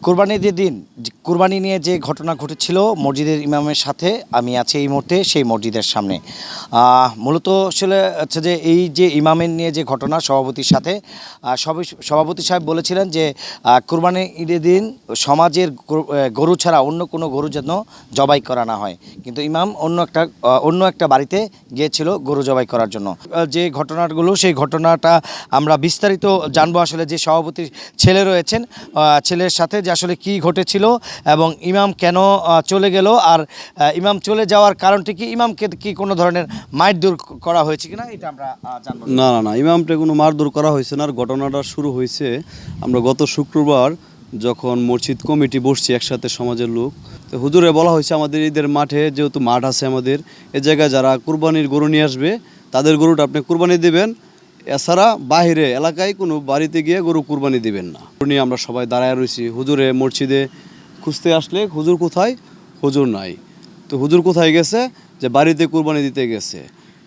কোরবানির যে দিন কোরবানি নিয়ে যে ঘটনা ঘটেছিল মসজিদের ইমামের সাথে আমি আছি এই মুহূর্তে সেই মসজিদের সামনে। মূলত আসলে হচ্ছে যে এই যে ইমামের নিয়ে যে ঘটনা সভাপতির সাথে সভাপতি সাহেব বলেছিলেন যে কোরবানির ঈদের দিন সমাজের গরু ছাড়া অন্য কোনো গরু যেন জবাই করা না হয়, কিন্তু ইমাম অন্য একটা বাড়িতে গিয়েছিল গরু জবাই করার জন্য। যে ঘটনাগুলো সেই ঘটনাটা আমরা বিস্তারিত জানবো আসলে যে সভাপতির ছেলে রয়েছেন ছেলের সাথে যে আসলে কি ঘটেছিল এবং ইমাম কেন চলে গেল, আর ইমাম চলে যাওয়ার কারণটি কি, ইমামকে কি কোনো ধরনের মারধর করা হয়েছে কিনা এটা আমরা জানবো। না না না, ইমামটা কোনো মারধর করা হয়েছে না। আর ঘটনাটা শুরু হয়েছে আমরা গত শুক্রবার যখন মসজিদ কমিটি বসছি একসাথে সমাজের লোক, তো হুজুরে বলা হয়েছে আমাদের ঈদের মাঠে যেহেতু মাঠ আছে আমাদের এ জায়গায় যারা কুরবানির গরু নিয়ে আসবে তাদের গরুটা আপনি কুরবানি দিবেন, এছাড়া বাইরে এলাকায় কোনো বাড়িতে গিয়ে গরু কুরবানি দিবেন না। নিয়ে আমরা সবাই দাঁড়ায় রয়েছি, হুজুরে মসজিদে খুঁজতে আসলে হুজুর কোথায়, হুজুর নাই। তো হুজুর কোথায় গেছে, যে বাড়িতে কুরবানি দিতে গেছে।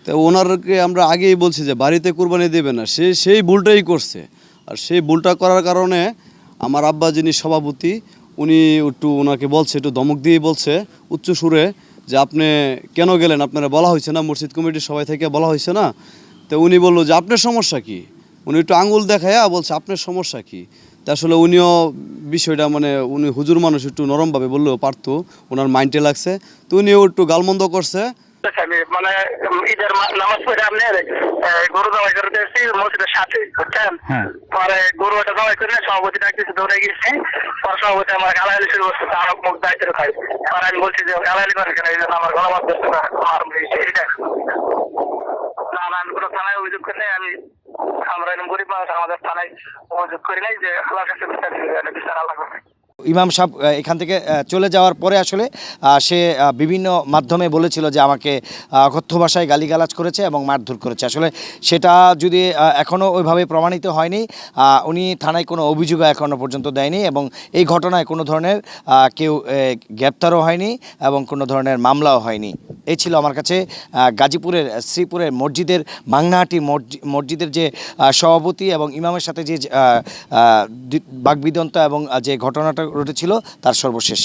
তো ওনারকে আমরা আগেই বলছি যে বাড়িতে কুরবানি দেবে না, সেই ভুলটাই করছে। আর সেই ভুলটা করার কারণে আমার আব্বা যিনি সভাপতি উনি একটু ওনাকে বলছে, একটু ধমক দিয়েই বলছে উচ্চ সুরে যে আপনি কেন গেলেন, আপনারা বলা হয়েছে না, মসজিদ কমিটির সবাই থেকে বলা হয়েছে না। তো উনি বললো যে আপনার সমস্যা কি, উনি একটু আঙুল দেখায়া বলছে আপনার সমস্যা কি। তা আসলে উনিও বিষয়টা উনি হুজুর মানুষ, একটু নরমভাবে বললেও পারতো, ওনার মাইন্ডে লাগছে। তো উনিও একটু গালমন্দ করছে। ঈদের নামাজ পড়ে আপনি গরু জবাই করতে এসেছি মসজিদের সাথে, বুঝছেন। পরে গরুটা জবাই করে সভাপতি ডাকতেছে, দৌড়ে গেছি। পরে সভাপতি আমার গালাগালি শুরু করছে, তার মুখ দায়িত্ব খাই। পরে আমি বলছি যে গালাগালি করে কেন, এই জন্য আমার গণমাত করছে না, আমার এইটা না না, আমি কোনো থানায় অভিযোগ করি নাই। আমরা এরকম গরিব মানুষ, আমাদের থানায় অভিযোগ করি নাই। যে আল্লাহর কাছে বিচার আল্লাহ করবে। ইমাম সাহেব এখান থেকে চলে যাওয়ার পরে আসলে সে বিভিন্ন মাধ্যমে বলেছিল যে আমাকে অকথ্য ভাষায় গালিগালাজ করেছে এবং মারধর করেছে। আসলে সেটা যদি এখনও ওইভাবে প্রমাণিত হয়নি, উনি থানায় কোনো অভিযোগও এখনও পর্যন্ত দেয়নি এবং এই ঘটনায় কোনো ধরনের কেউ গ্রেপ্তারও হয়নি এবং কোনো ধরনের মামলাও হয়নি। এই ছিল আমার কাছে গাজীপুরের শ্রীপুরের মসজিদের বাংনাহাটি মসজিদের যে সভাপতি এবং ইমামের সাথে যে বাগবিদন্ত এবং যে ঘটনাটা ঘটেছিল তার সর্বশেষ।